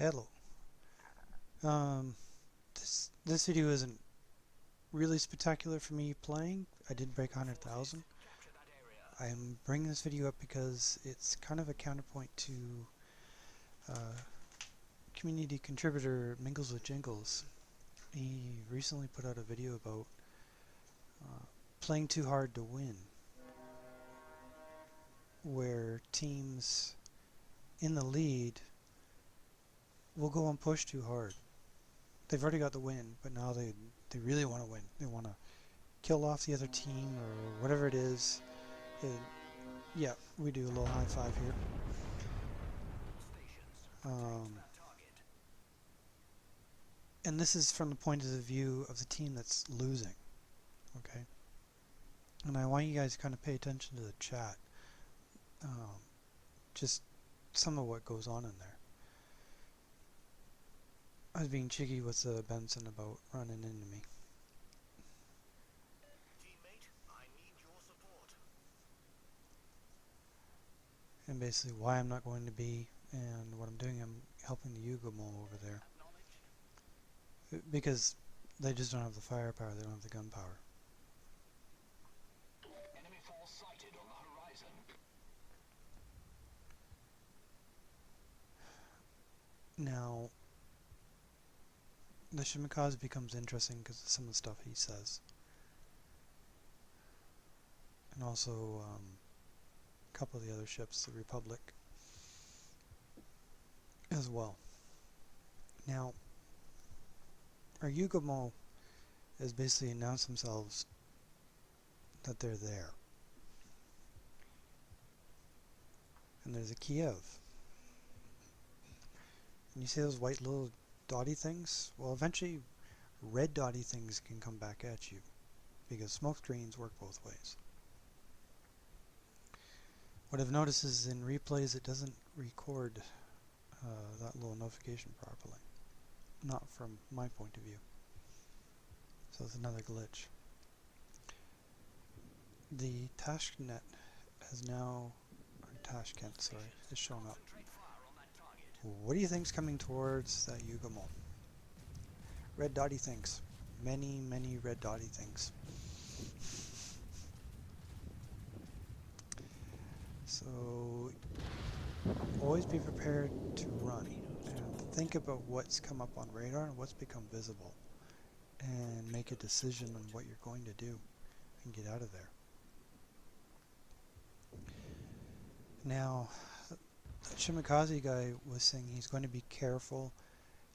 Hello. This video isn't really spectacular for me playing. I did break 100,000. I'm bringing this video up because it's kind of a counterpoint to community contributor Mingles with Jingles. He recently put out a video about playing too hard to win, where teams in the lead will go and push too hard. They've already got the win, but now they really want to win. They want to kill off the other team or whatever it is. Yeah, we do a little high five here. And this is from the point of view of the team that's losing. Okay? And I want you guys to kind of pay attention to the chat. Just some of what goes on in there. I was being cheeky with Benson about running into me. Teammate, I need your support. And basically why I'm not going to be, and what I'm doing, I'm helping the Yugomo over there. Because they just don't have the firepower, they don't have the gunpowder. Enemy force sighted on the horizon. Now, the Shimikaze becomes interesting because of some of the stuff he says. And also a couple of the other ships, the Republic, as well. Now, our Yugomo has basically announced themselves that they're there. And there's a Kiev. And you see those white little dotty things? Well, eventually red dotty things can come back at you, because smoke screens work both ways. What I've noticed is in replays it doesn't record that little notification properly. Not from my point of view. So it's another glitch. The Tashkent has now, or Tashkent, sorry, has shown up. What do you think's coming towards that Yugomo? Red dotty things. Many, many red dotty things. So always be prepared to run and think about what's come up on radar and what's become visible, and make a decision on what you're going to do and get out of there. Now, that Shimikaze guy was saying he's going to be careful,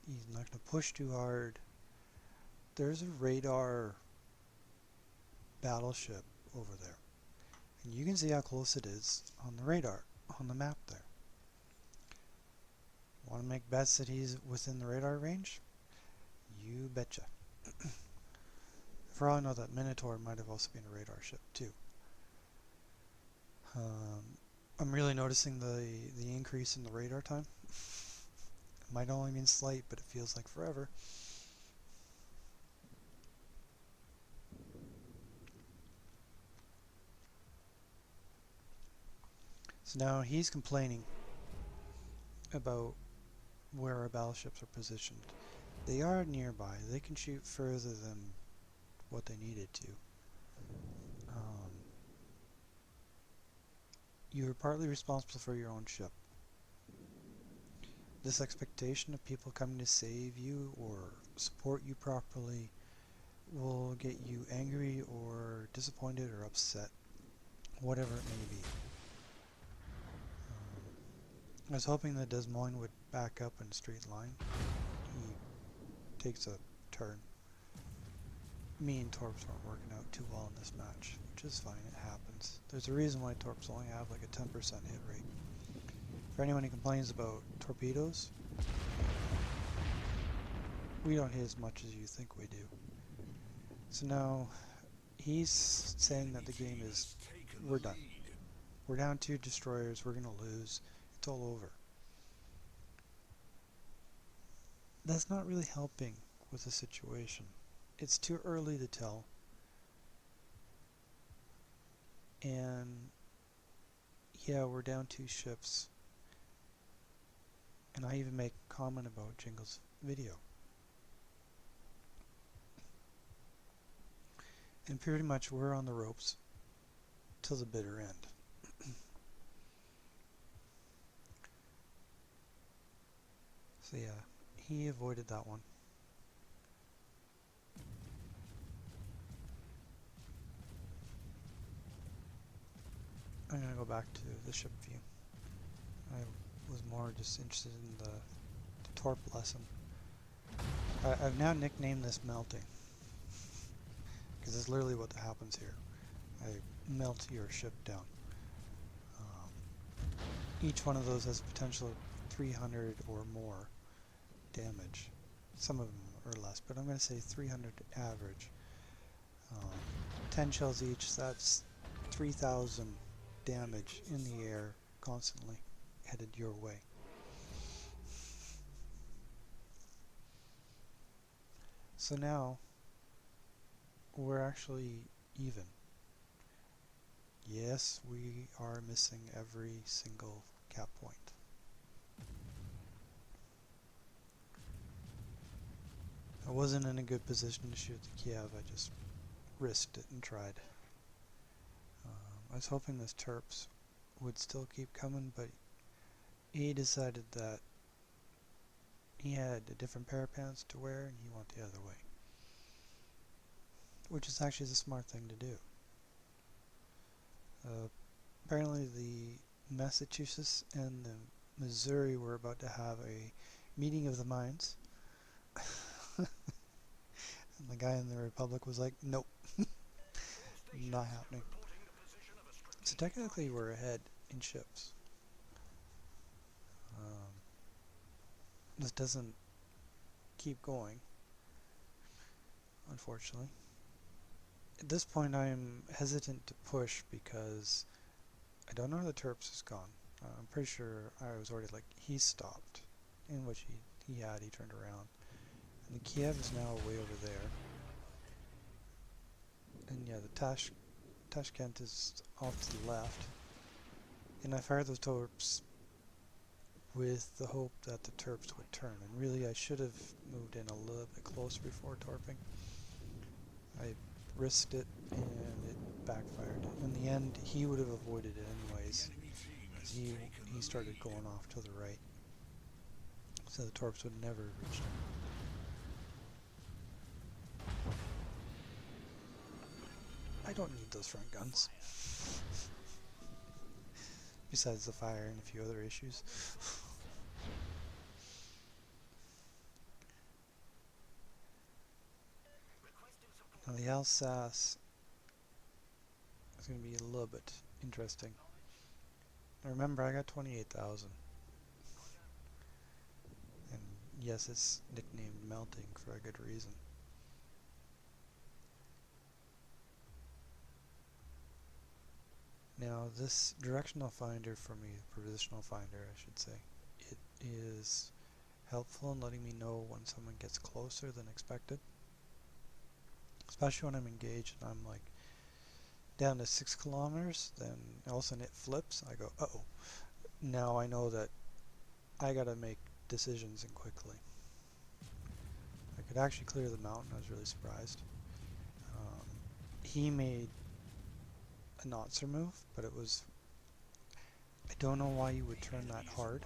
he's not going to push too hard. There's a radar battleship over there, and you can see how close it is on the radar, on the map there. Want to make bets that he's within the radar range? You betcha. For all I know, that Minotaur might have also been a radar ship too. I'm really noticing the increase in the radar time. It might only mean slight, but it feels like forever. So now he's complaining about where our battleships are positioned. They are nearby. They can shoot further than what they needed to. You're partly responsible for your own ship. This expectation of people coming to save you or support you properly will get you angry or disappointed or upset, whatever it may be. I was hoping that Des Moines would back up in a straight line. He takes a turn. Me and Torps aren't working out too well in this match, which is fine, it happens. There's a reason why Torps only have like a 10% hit rate. For anyone who complains about torpedoes, we don't hit as much as you think we do. So now, he's saying that the game is, we're done. We're down 2 destroyers, we're gonna lose, it's all over. That's not really helping with the situation. It's too early to tell. And yeah, we're down 2 ships. And I even make a comment about Jingles' video. And pretty much we're on the ropes till the bitter end. So yeah, he avoided that one. I'm gonna go back to the ship view. I was more just interested in the torp lesson. I've now nicknamed this melting, because it's literally what happens here. I melt your ship down. Each one of those has potential 300 or more damage. Some of them are less, but I'm going to say 300 average. 10 shells each, that's 3,000 damage in the air constantly headed your way. So now we're actually even. Yes, we are missing every single cap point. I wasn't in a good position to shoot the Kiev, I just risked it and tried. I was hoping this Terps would still keep coming, but he decided that he had a different pair of pants to wear and he went the other way. Which is actually the smart thing to do. Apparently the Massachusetts and the Missouri were about to have a meeting of the minds. And the guy in the Republic was like, nope, not happening. So technically we're ahead in ships. This doesn't keep going, unfortunately. At this point I'm hesitant to push because I don't know where the Terps has gone. I'm pretty sure I was already like, he stopped, in which he turned around. And the Kiev is now way over there. And yeah, the Tashkent is off to the left. And I fired those Terps with the hope that the Terps would turn. And really I should have moved in a little bit closer before torping. I risked it and it backfired. In the end, he would have avoided it anyways, because he started going off to the right. So the Torps would never have reached him. I don't need those front guns. Besides the fire and a few other issues. Now the Alsace is going to be a little bit interesting. Now remember, I got 28,000. And yes, it's nicknamed melting for a good reason. Now this directional finder for me, positional finder I should say, it is helpful in letting me know when someone gets closer than expected. Especially when I'm engaged and I'm like down to 6 kilometers, then all of a sudden it flips, I go, uh-oh. Now I know that I gotta make decisions and quickly. I could actually clear the mountain, I was really surprised. He made a Notzer move, but it was, I don't know why you would turn that hard.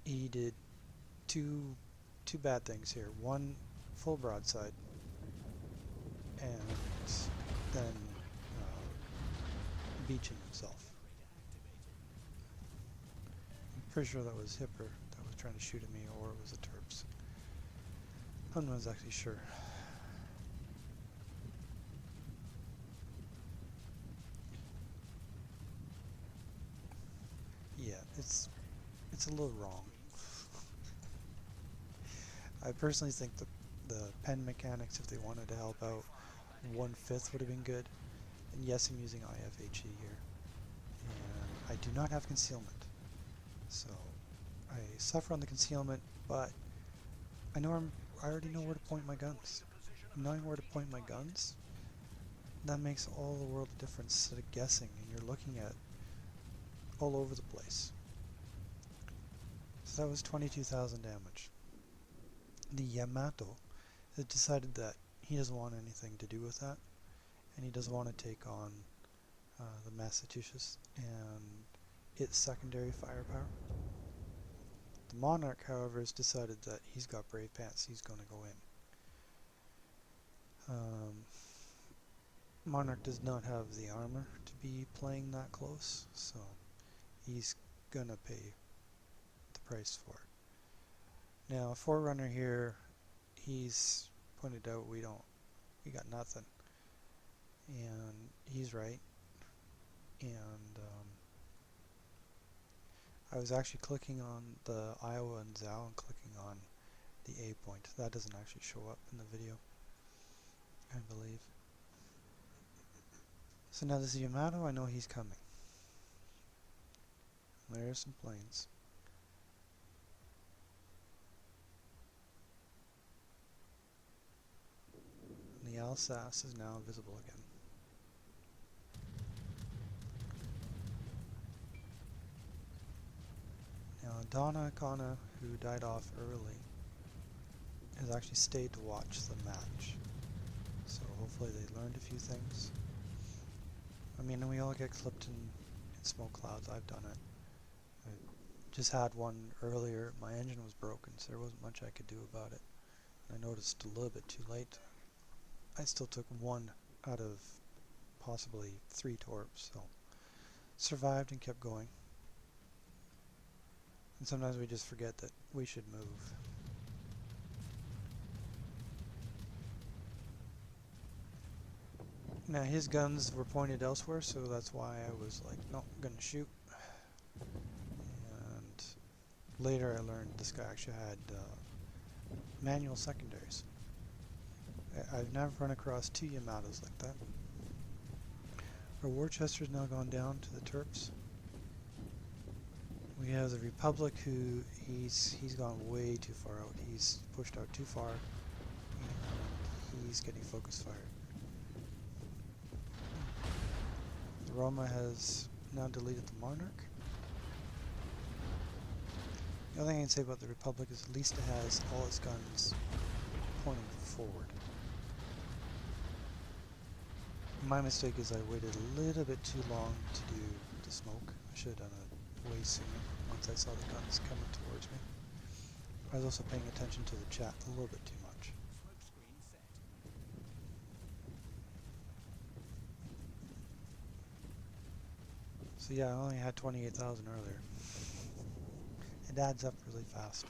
He did two bad things here. One, full broadside, and then beaching himself. I'm pretty sure that was Hipper that was trying to shoot at me, or it was the Terps. I'm not exactly sure. Yeah, it's a little wrong. I personally think the pen mechanics, if they wanted to help out, 1/5 would have been good. And yes, I'm using IFHE here. And I do not have concealment. So I suffer on the concealment, but I already know where to point my guns. Knowing where to point my guns, that makes all the world of difference instead of guessing, and you're looking at all over the place. So that was 22,000 damage. The Yamato has decided that he doesn't want anything to do with that, and he doesn't want to take on the Massachusetts and its secondary firepower. The Monarch, however, has decided that he's got brave pants, he's going to go in. Monarch does not have the armor to be playing that close, so he's going to pay the price for it. Now, Forerunner here, he's pointed out we got nothing, and he's right. And I was actually clicking on the Iowa and Zhao and clicking on the A point. That doesn't actually show up in the video, I believe. So now this Yamato, I know he's coming. There's some planes. And the Alsace is now visible again. Now Donna Kana, who died off early, has actually stayed to watch the match. So hopefully they learned a few things. I mean, we all get clipped in smoke clouds. I've done it. I just had one earlier. My engine was broken, so there wasn't much I could do about it. I noticed a little bit too late. I still took one out of possibly 3 torps, so survived and kept going. And sometimes we just forget that we should move. Now his guns were pointed elsewhere, so that's why I was like, no, I'm gonna shoot. And later I learned this guy actually had manual secondaries. I've never run across 2 Yamatos like that. Our Worcester's now gone down to the Terps. We have the Republic, who he's gone way too far out. He's pushed out too far, and he's getting focus fire. The Roma has now deleted the Monarch. The only thing I can say about the Republic is at least it has all its guns pointing forward. My mistake is I waited a little bit too long to do the smoke. I should have done it way sooner once I saw the guns coming towards me. I was also paying attention to the chat a little bit too much. So yeah, I only had 28,000 earlier. It adds up really fast.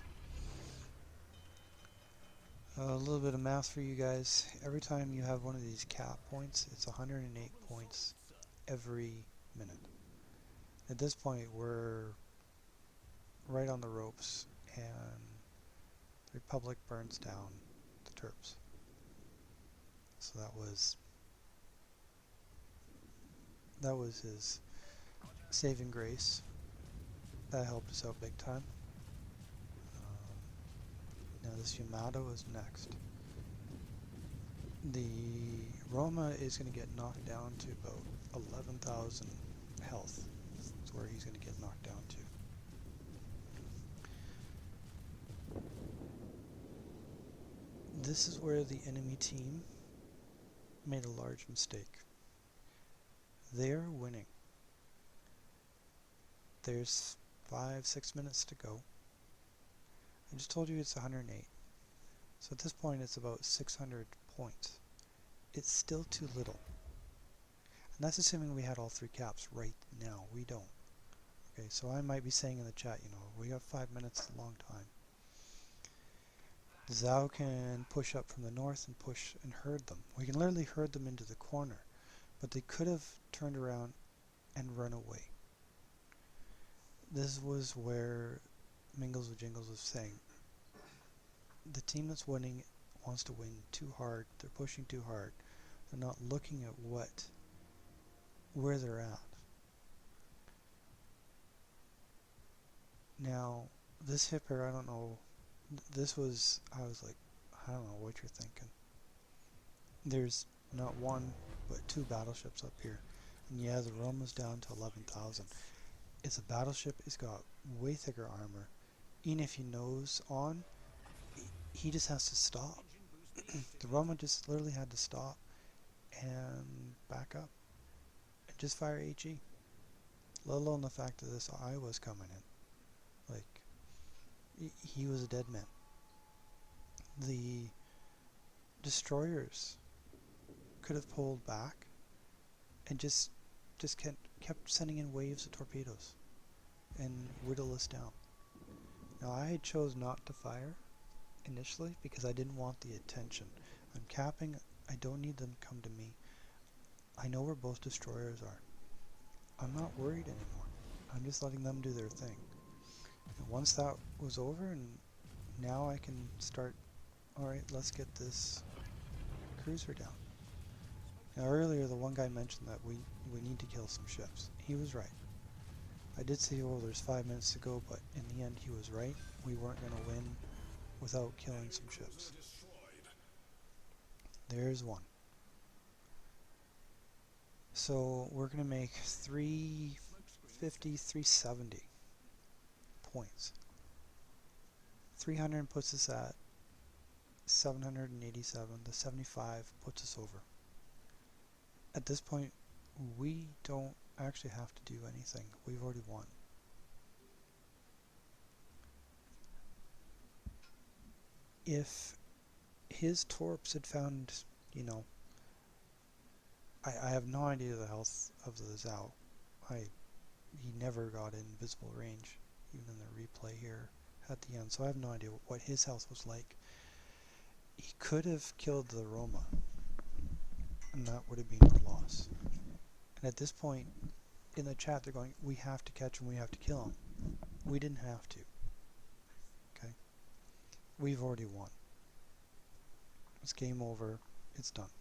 A little bit of math for you guys. Every time you have one of these cap points, it's 108 points every minute. At this point, we're right on the ropes, and the Republic burns down the Terps. So that was his saving grace. That helped us out big time. Now this Yamato is next. The Roma is going to get knocked down to about 11,000 health. That's where he's going to get knocked down to. This is where the enemy team made a large mistake. They're winning. There's 5-6 minutes to go. I just told you it's 108. So at this point it's about 600 points. It's still too little. And that's assuming we had all 3 caps right now. We don't. Okay, so I might be saying in the chat, you know, we got 5 minutes, it's a long time. Zhao can push up from the north and push and herd them. We can literally herd them into the corner. But they could have turned around and run away. This was where Mingles with Jingles was saying, the team that's winning wants to win too hard, they're pushing too hard, they're not looking at where they're at. Now, this hip here, I don't know, I was like, I don't know what you're thinking. There's not 1, but 2 battleships up here. And yeah, the Roma's down to 11,000. It's a battleship, it's got way thicker armor, even if he knows on, he just has to stop. The Roma just literally had to stop and back up and just fire HE. Let alone the fact that this eye was coming in. Like, he was a dead man. The destroyers could have pulled back and just kept sending in waves of torpedoes and whittle us down. Now I had chose not to fire initially because I didn't want the attention. I'm capping. I don't need them to come to me. I know where both destroyers are. I'm not worried anymore. I'm just letting them do their thing. And once that was over, and now I can start, alright, let's get this cruiser down. Now earlier the one guy mentioned that we need to kill some ships. He was right. I did say, oh, there's 5 minutes to go, but in the end he was right. We weren't going to win without killing some ships. There's one. So we're going to make 350, 370 points. 300 puts us at 787. The 75 puts us over. At this point, we don't actually have to do anything. We've already won. If his torps had found, you know, I have no idea the health of the Zhao. He never got in visible range, even in the replay here at the end, so I have no idea what his health was like. He could have killed the Roma, and that would have been a loss. And at this point, in the chat they're going, we have to catch him, we have to kill him. We didn't have to. Okay? We've already won. It's game over. It's done.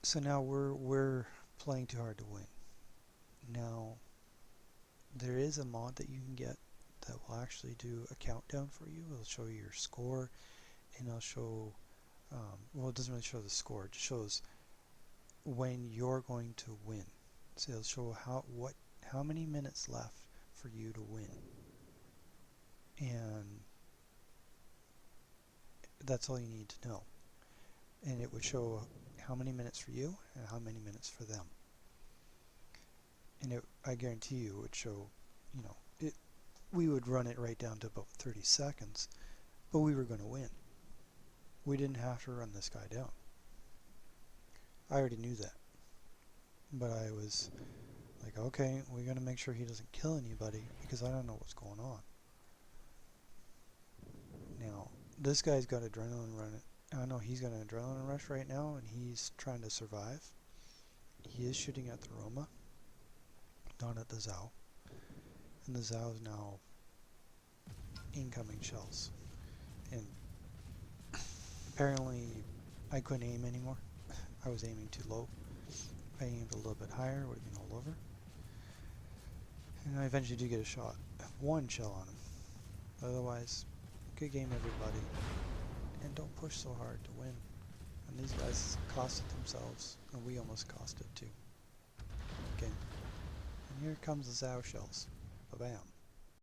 So now we're playing too hard to win. Now, there is a mod that you can get that will actually do a countdown for you. It'll show you your score, and it'll show, well, it doesn't really show the score. It just shows when you're going to win. So it'll show how many minutes left for you to win, and that's all you need to know. And it would show how many minutes for you and how many minutes for them. And I guarantee you it would show, you know, we would run it right down to about 30 seconds, but we were going to win. We didn't have to run this guy down. I already knew that. But I was like, okay, we got to make sure he doesn't kill anybody because I don't know what's going on. Now, this guy's got adrenaline running. I know he's got an adrenaline rush right now, and he's trying to survive. He is shooting at the Roma, not at the Zhao. And the Zhao is now incoming shells. And apparently I couldn't aim anymore. I was aiming too low. If I aimed a little bit higher, it would have been all over. And I eventually do get a shot. One shell on him. Otherwise, good game everybody. And don't push so hard to win. And these guys costed themselves, and we almost cost it too. Okay. And here comes the Zhao shells. Ba-bam.